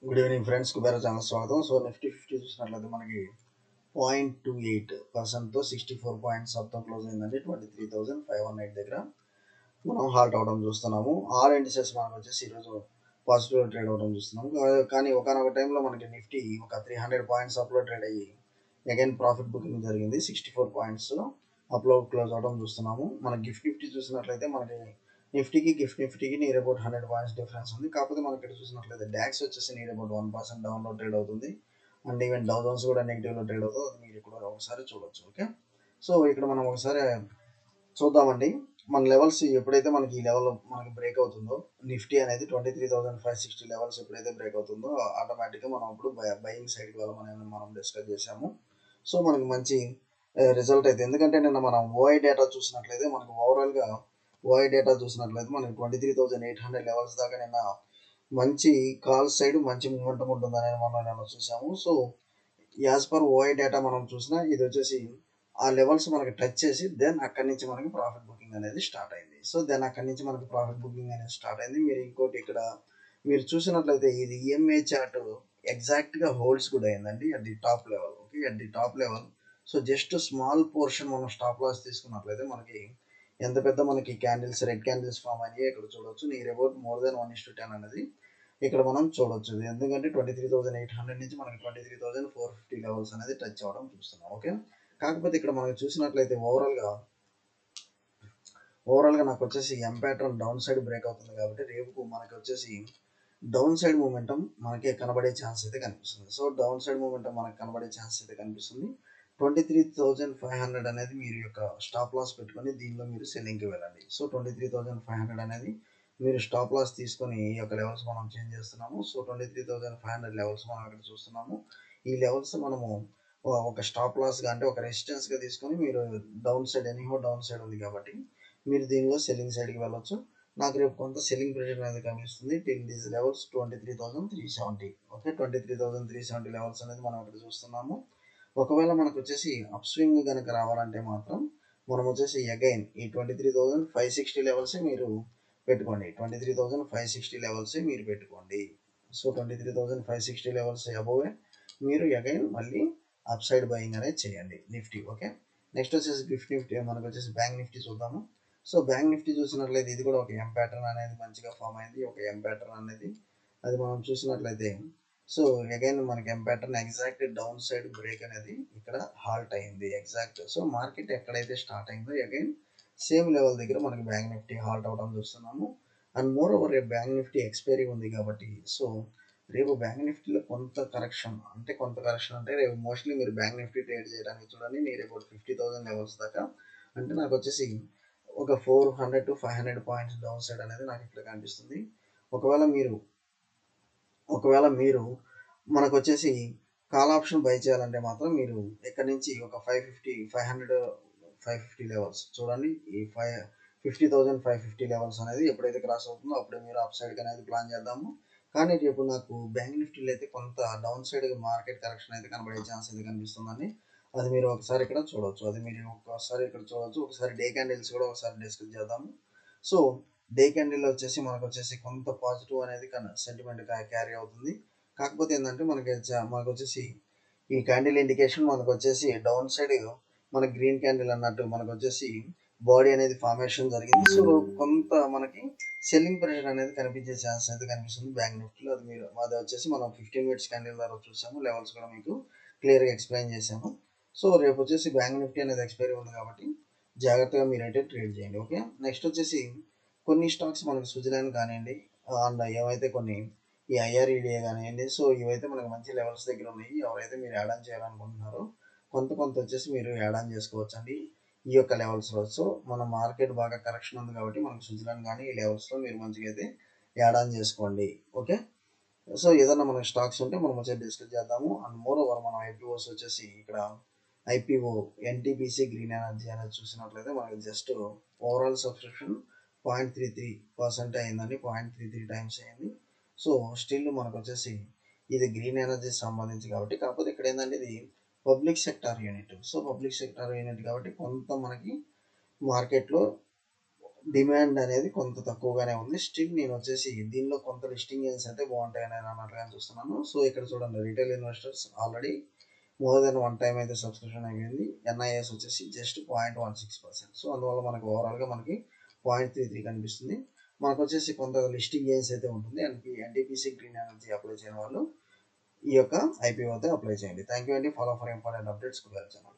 Good evening friends, Kubera channel స్వాగతం. So Nifty 50 చూసినట్లయితే మనకి 0.28%తో 64 పాయింట్స్ అప్తో క్లోజ్ అయిందండి. 23,518 దగ్గర మనం హాల్ట్ అవడం చూస్తున్నాము. ఆల్ ఇండిసెస్ మనకు వచ్చేసి ఈరోజు పాజిటివ్ ట్రేడ్ అవడం చూస్తున్నాము. కానీ ఒకనొక టైంలో మనకి నిఫ్టీ ఒక 300 పాయింట్స్ అప్లో ట్రేడ్ అయ్యి అగైన్ ప్రాఫిట్ బుకింగ్ జరిగింది. 64 పాయింట్స్ అప్లో క్లోజ్ అవడం చూస్తున్నాము. మన గిఫ్ట్ నిఫ్టీ చూసినట్లయితే మనకి నిఫ్టీకి నియర్ అబౌట్ 100 పాయింట్స్ డిఫరెన్స్ ఉంది. కాకపోతే మనం ఇక్కడ చూసినట్లయితే డాక్స్ వచ్చేసి నియర్ అబౌట్ 1% డౌన్లో ట్రేడ్ అవుతుంది. అండ్ ఈవెన్ డౌ జోన్స్ కూడా నెగిటివ్లో ట్రేడ్ అవుతుంది. అది మీరు ఇక్కడ ఒకసారి చూడొచ్చు. ఓకే, సో ఇక్కడ మనం ఒకసారి చూద్దామండి. మన లెవెల్స్ ఎప్పుడైతే మనకి ఈ లెవెల్ మనకి బ్రేక్ అవుతుందో, నిఫ్టీ అనేది 23,560 లెవెల్స్ ఎప్పుడైతే బ్రేక్ అవుతుందో ఆటోమేటిక్గా మనం అప్పుడు బయింగ్ సైడ్కి వెళ్ళమని మనం డిస్కస్ చేసాము. సో మనకి మంచి రిజల్ట్ అయితే, ఎందుకంటే నిన్న మనం ఓఐ డేటా చూసినట్లయితే మనకు ఓవరాల్గా మనకి 23,800 లెవెల్స్ దాకా నిన్న మంచి కాల్ సైడ్ మంచి మూమెంటం ఉంటుందని మనం నిన్న చూసాము. సో యాజ్ పర్ ఓఐ డేటా మనం చూసినా ఇది వచ్చేసి ఆ లెవెల్స్ మనకి టచ్ చేసి దెన్ అక్కడి నుంచి మనకి ప్రాఫిట్ బుకింగ్ అనేది స్టార్ట్ అయింది. సో దెన్ అక్కడి నుంచి మనకి ప్రాఫిట్ బుకింగ్ అనేది స్టార్ట్ అయింది. మీరు ఇంకోటి ఇక్కడ మీరు చూసినట్లయితే ఇది ఈఎంఏ చార్ట్ ఎగ్జాక్ట్గా హోల్డ్స్ కూడా అయిందండి at the top level. Okay, at the top level. So just small portion మనం స్టాప్ లాస్ తీసుకున్నట్లయితే మనకి ఎంత పెద్ద మనకి క్యాండిల్స్, రెడ్ క్యాండిల్స్ ఫామ్ అయ్యి ఇక్కడ చూడవచ్చు. నియర్ అబౌట్ మోర్ దెన్ 1:10 అనేది ఇక్కడ మనం చూడొచ్చు. ఎందుకంటే 23,800 నుంచి మనకి 23,450 లెవెల్స్ అనేది టచ్ అవ్వడం చూస్తున్నాం. ఓకే, కాకపోతే ఇక్కడ మనకి చూసినట్లయితే ఓవరాల్గా నాకు వచ్చేసి ఎం ప్యాటర్న్ డౌన్ సైడ్ బ్రేక్ అవుతుంది కాబట్టి రేపు మనకి వచ్చేసి డౌన్ సైడ్ మూమెంటం మనకి కనబడే ఛాన్స్ అయితే కనిపిస్తుంది. సో డౌన్ సైడ్ మూమెంటం మనకి కనబడే ఛాన్స్ అయితే కనిపిస్తుంది. 23,500 అనేది మీరు యొక్క స్టాప్ లాస్ పెట్టుకొని దీనిలో మీరు సెల్లింగ్కి వెళ్ళండి. సో 23,500 అనేది మీరు స్టాప్ లాస్ తీసుకొని ఈ యొక్క లెవెల్స్ మనం చేంజ్ చేస్తున్నాము. సో 23,500 లెవెల్స్ మనం ఇక్కడ చూస్తున్నాము. ఈ లెవెల్స్ మనము ఒక స్టాప్ లాస్గా అంటే ఒక రెసిస్టెన్స్గా తీసుకొని మీరు డౌన్ సైడ్ డౌన్ సైడ్ ఉంది కాబట్టి మీరు దీనిలో సెల్లింగ్ సైడ్కి వెళ్ళొచ్చు. నాకు రేపు కొంత సెల్లింగ్ ప్రెషర్ అనేది కనిపిస్తుంది. Till these levels 23,370. Okay, 23,370 levels అనేది మనం ఇక్కడ చూస్తున్నాము. ఒకవేళ మనకు వచ్చేసి అప్ స్వింగ్ కనుక రావాలంటే మాత్రం మనం వచ్చేసి అగైన్ ఈ 23,560 లెవెల్సే మీరు పెట్టుకోండి. 23,560 లెవెల్సే మీరు పెట్టుకోండి. సో 23,560 లెవెల్స్ అబోవే మీరు అగైన్ మళ్ళీ అప్ సైడ్ బయింగ్ అనేది చేయండి నిఫ్టీ. ఓకే, నెక్స్ట్ వచ్చేసి గిఫ్ట్ నిఫ్టీ మనకు వచ్చేసి బ్యాంక్ నిఫ్టీ చూద్దాము. సో బ్యాంక్ నిఫ్టీ చూసినట్లయితే ఇది కూడా ఒక ఎం ప్యాటర్న్ అనేది మంచిగా ఫామ్ అయింది. ఒక ఎం ప్యాటర్న్ అనేది అది మనం చూసినట్లయితే సో అగైన్ మనకి ఎం pattern exact down side break అనేది ఇక్కడ హాల్ట్ అయింది ఎగ్జాక్ట్. సో మార్కెట్ ఎక్కడైతే స్టార్ట్ అయిందో అగైన్ సేమ్ లెవెల్ దగ్గర మనకి బ్యాంక్ నిఫ్టీ హాల్ట్ అవడం చూస్తున్నాము. అండ్ మోర్ ఓవర్ రేపు బ్యాంక్ నిఫ్టీ ఎక్స్పైరీ ఉంది కాబట్టి సో రేపు బ్యాంక్ నిఫ్టీలో కొంత కరెక్షన్ అంటే రేపు మోస్ట్లీ మీరు బ్యాంక్ నిఫ్టీ ట్రేడ్ చేయడానికి చూడండి నేను రేపు 50,000 లెవెల్స్ దాకా అంటే నాకు వచ్చేసి ఒక 400 to 500 పాయింట్స్ డౌన్ సైడ్ అనేది నాకు ఇక్కడ కనిపిస్తుంది. ఒకవేళ మీరు మనకు వచ్చేసి కాల్ ఆప్షన్ బై చేయాలంటే మాత్రం మీరు ఇక్కడ నుంచి ఒక 550 లెవెల్స్ చూడండి. ఈ 50,550 లెవెల్స్ అనేది ఎప్పుడైతే క్రాస్ అవుతుందో అప్పుడే మీరు అప్ సైడ్ అనేది ప్లాన్ చేద్దాము. కానీ రేపు నాకు బ్యాంక్ నిఫ్టీలో అయితే కొంత డౌన్ సైడ్ మార్కెట్ కరెక్షన్ అయితే కనబడే ఛాన్స్ అయితే కనిపిస్తుందండి. అది మీరు ఒకసారి ఇక్కడ చూడవచ్చు. ఒకసారి డే క్యాండిల్స్ కూడా ఒకసారి డిస్కస్ చేద్దాము. సో డే క్యాండిల్ వచ్చేసి మనకు వచ్చేసి కొంత పాజిటివ్ అనేది సెంటిమెంట్ క్యారీ అవుతుంది. కాకపోతే ఏంటంటే మనకు వచ్చేసి ఈ క్యాండిల్ ఇండికేషన్ మనకు వచ్చేసి డౌన్ సైడ్ మన గ్రీన్ క్యాండిల్ అన్నట్టు మనకు వచ్చేసి బాడీ అనేది ఫార్మేషన్ జరిగింది. సో కొంత మనకి సెల్లింగ్ ప్రెషర్ అనేది కనిపించే ఛాన్స్ అయితే కనిపిస్తుంది బ్యాంక్ నిఫ్టీలో. అది వచ్చేసి మనం 15 మినిట్స్ క్యాండిల్ ద్వారా చూసాము. లెవెల్స్ కూడా మీకు క్లియర్గా ఎక్స్ప్లెయిన్ చేశాము. సో రేపు వచ్చేసి బ్యాంక్ నిఫ్టీ అనేది ఎక్స్పైరీ ఉంది కాబట్టి జాగ్రత్తగా మీరైతే ట్రేడ్ చేయండి. ఓకే, నెక్స్ట్ వచ్చేసి కొన్ని స్టాక్స్ మనకి స్విట్జర్లాండ్ కానివ్వండి అండ్ ఏవైతే కొన్ని ఈ ఐఆర్ఈడిఏ కానివ్వండి. సో ఇవైతే మనకు మంచి లెవెల్స్ దగ్గర ఉన్నాయి. ఎవరైతే మీరు యాడ్ ఆన్ చేయాలనుకుంటున్నారో కొంత వచ్చేసి మీరు యాడ్ ఆన్ చేసుకోవచ్చు అండి ఈ యొక్క లెవెల్స్లో. సో మన మార్కెట్ బాగా కరెక్షన్ ఉంది కాబట్టి మనకు స్విట్జర్లాండ్ కానీ ఈ లెవెల్స్లో మీరు మంచిగా అయితే యాడ్ ఆన్ చేసుకోండి. ఓకే, సో ఏదన్నా మనకి స్టాక్స్ ఉంటే మనం వచ్చి డిస్కస్ చేద్దాము. అండ్ మోర్ ఓవర్ మనం ఐపీఓస్ వచ్చేసి ఇక్కడ ఐపీఓ ఎన్టీపీసీ గ్రీన్ ఎనర్జీ అనేది చూసినట్లయితే మనకి జస్ట్ ఓవరాల్ సబ్స్క్రిప్షన్ 0.33% అయిందండి. 0.33 టైమ్స్ అయింది. సో స్టిల్ మనకు వచ్చేసి ఇది గ్రీన్ ఎనర్జీ సంబంధించి కాబట్టి, కాకపోతే ఇక్కడ ఏంటంటే ఇది public sector unit. So public sector unit కాబట్టి కొంత మనకి మార్కెట్లో డిమాండ్ అనేది కొంత తక్కువగానే ఉంది. స్టిల్ నేను వచ్చేసి దీనిలో కొంత లిస్టింగ్ గెయిన్స్ అయితే బాగుంటాయని అన్నట్లుగా చూస్తున్నాను. సో ఇక్కడ చూడండి, retail investors already more than 1 time అయితే సబ్స్క్రిప్షన్ అయిపోయింది. ఎన్ఐఎస్ వచ్చేసి జస్ట్ 0.16%. సో అందువల్ల మనకు ఓవరాల్గా మనకి 0.33 కనిపిస్తుంది. మనకు వచ్చేసి కొంత లిస్టింగ్ గెయిన్స్ అయితే ఉంటుంది. ఎన్టీపీసీ గ్రీన్ ఎనర్జీ అప్లై చేయని వాళ్ళు ఈ యొక్క ఐపీఓ అయితే అప్లై చేయండి. థ్యాంక్ యూ అండి. Follow for important updates. Channel